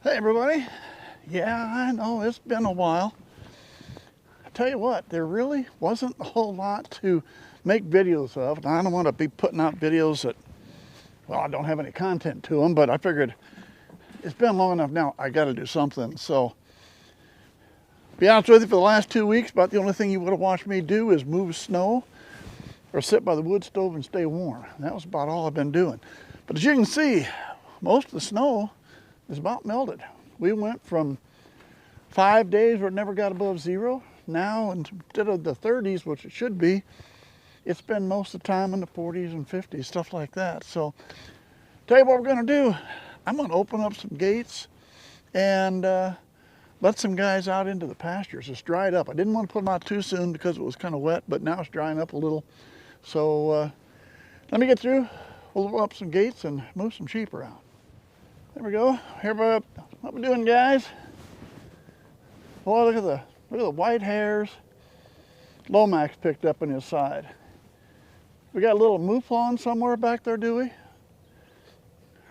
Hey everybody. Yeah, I know it's been a while. I tell you what, there really wasn't a whole lot to make videos of. And I don't want to be putting out videos that, well, I don't have any content to them, but I figured it's been long enough now, I got to do something. So, to be honest with you, for the last 2 weeks, about the only thing you would have watched me do is move snow or sit by the wood stove and stay warm. That was about all I've been doing. But as you can see, most of the snow is about melted. We went from 5 days where it never got above zero. Now, instead of the 30s, which it should be, it's been most of the time in the 40s and 50s, stuff like that. So, tell you what we're gonna do. I'm gonna open up some gates and let some guys out into the pastures. It's dried up. I didn't want to put them out too soon because it was kind of wet, but now it's drying up a little. So, let me get through. We'll open up some gates and move some sheep around. There we go. Here, what we doing, guys? Boy, look at the white hairs Lomax picked up in his side. We got a little mouflon somewhere back there, do we?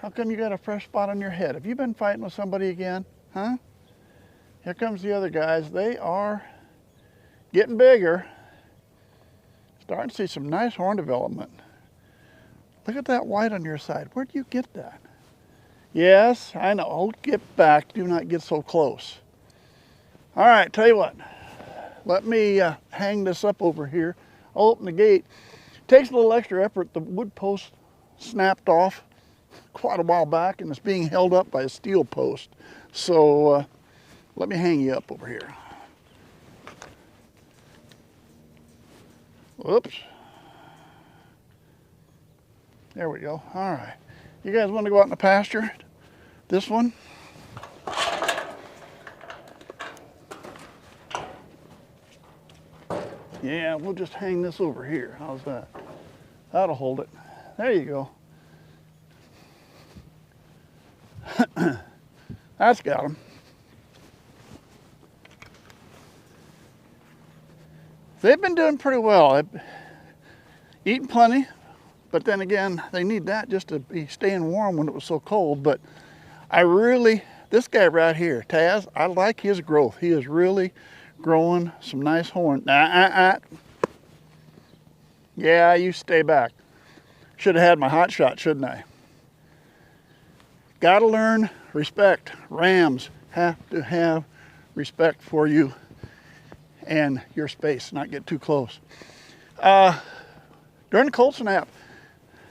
How come you got a fresh spot on your head? Have you been fighting with somebody again? Huh? Here comes the other guys. They are getting bigger. Starting to see some nice horn development. Look at that white on your side. Where'd you get that? Yes, I know. Oh, get back. Do not get so close. All right, tell you what. Let me hang this up over here. I'll open the gate. Takes a little extra effort. The wood post snapped off quite a while back and it's being held up by a steel post. So let me hang you up over here. Whoops. There we go. All right. You guys want to go out in the pasture? This one? Yeah, we'll just hang this over here. How's that? That'll hold it. There you go. That's got them. They've been doing pretty well. They've eaten plenty, but then again, they need that just to be staying warm when it was so cold. But this guy right here, Taz, I like his growth. He is really growing some nice horn. Yeah, you stay back. Should have had my hot shot, shouldn't I? Gotta learn respect. Rams have to have respect for you and your space, not get too close. During the cold snap,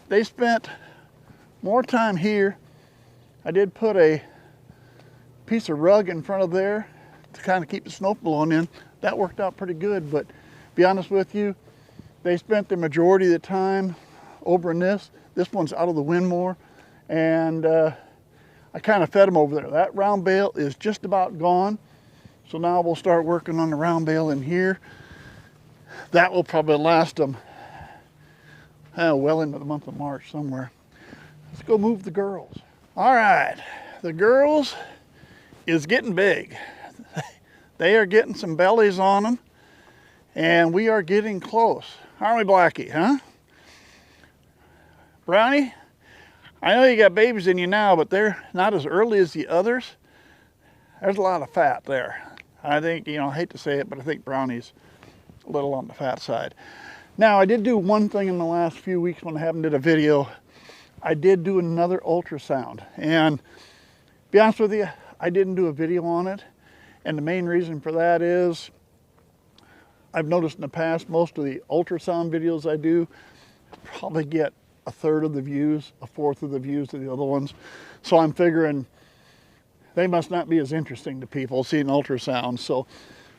they spent more time here. I did put a piece of rug in front of there to kind of keep the snow blowing in. That worked out pretty good, but to be honest with you, they spent the majority of the time over in this. This one's out of the wind more, and I kind of fed them over there. That round bale is just about gone, so now we'll start working on the round bale in here. That will probably last them well into the month of March somewhere. Let's go move the girls. All right, the girls is getting big. They are getting some bellies on them, and we are getting close. Aren't we, Blackie, huh? Brownie, I know you got babies in you now, but they're not as early as the others. There's a lot of fat there. I think, I hate to say it, but I think Brownie's a little on the fat side. Now, I did do one thing in the last few weeks when I haven't did a video. I did do another ultrasound, and to be honest with you, I didn't do a video on it. And the main reason for that is I've noticed in the past most of the ultrasound videos I do probably get a third of the views, a fourth of the views of the other ones. So I'm figuring they must not be as interesting to people seeing ultrasounds. So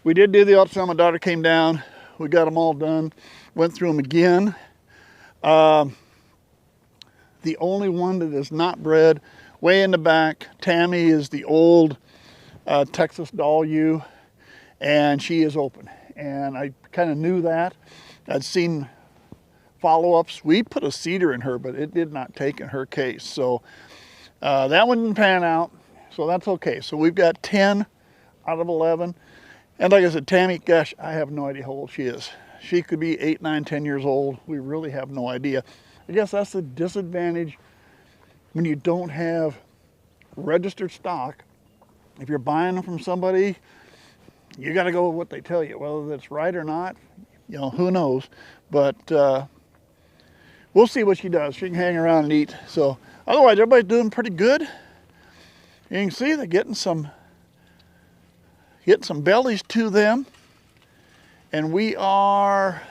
we did do the ultrasound. My daughter came down. We got them all done. Went through them again. The only one that is not bred, way in the back, Tammy is the old Texas doll ewe, and she is open. And I kind of knew that. I'd seen follow-ups. We put a cedar in her, but it did not take in her case. So that one didn't pan out, so that's okay. So we've got 10 out of 11. And like I said, Tammy, gosh, I have no idea how old she is. She could be 8, 9, 10 years old. We really have no idea. I guess that's the disadvantage when you don't have registered stock If you're buying them from somebody, you got to go with what they tell you. Whether that's right or not, you know, who knows. But we'll see what she does. She can hang around and eat. So otherwise, everybody's doing pretty good. You can see they're getting some bellies to them. And we are,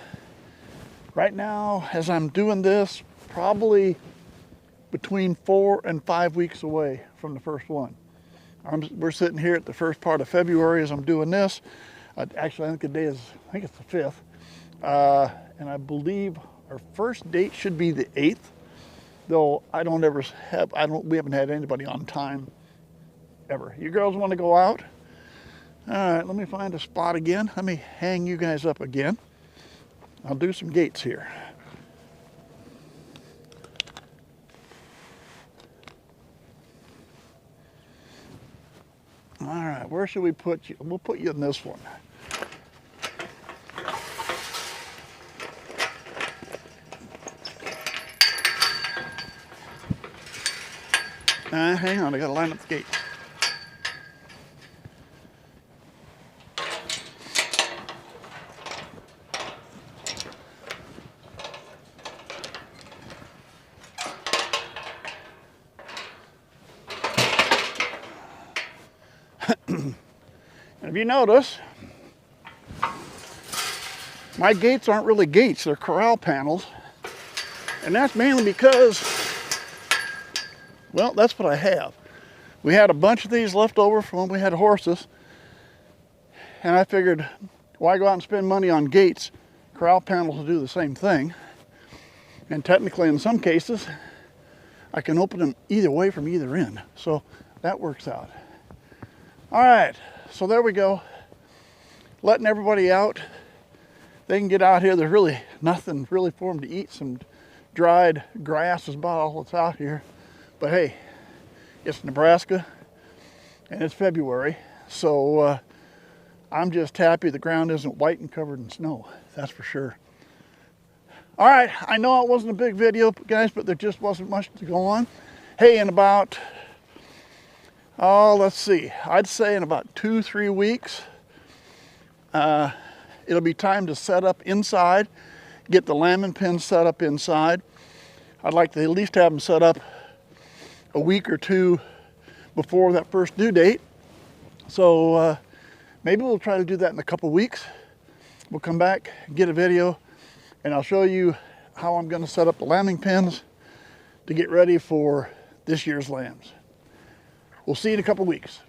right now, as I'm doing this, probably between 4 and 5 weeks away from the first one. We're sitting here at the first part of February as I'm doing this. Actually, I think it's the 5th. And I believe our first date should be the 8th. Though we haven't had anybody on time ever. You girls want to go out? All right, let me find a spot again. Let me hang you guys up again. I'll do some gates here. All right, where should we put you? We'll put you in this one. Hang on, I gotta line up the gate. If you notice, my gates aren't really gates, they're corral panels. And that's mainly because, well, that's what I have. We had a bunch of these left over from when we had horses. And I figured, why go out and spend money on gates? Corral panels will do the same thing. And technically, in some cases, I can open them either way from either end. So that works out. All right, so there we go. Letting everybody out. They can get out here. There's really nothing really for them to eat. Some dried grass is about all that's out here. But hey, it's Nebraska and it's February. So I'm just happy the ground isn't white and covered in snow. That's for sure. All right, I know it wasn't a big video, guys, but there just wasn't much to go on. Hey, in about, let's see, I'd say in about 2-3 weeks, it'll be time to set up inside, get the lambing pens set up inside. I'd like to at least have them set up a week or two before that first due date. So maybe we'll try to do that in a couple weeks. We'll come back, get a video, and I'll show you how I'm going to set up the lambing pens to get ready for this year's lambs. We'll see you in a couple weeks.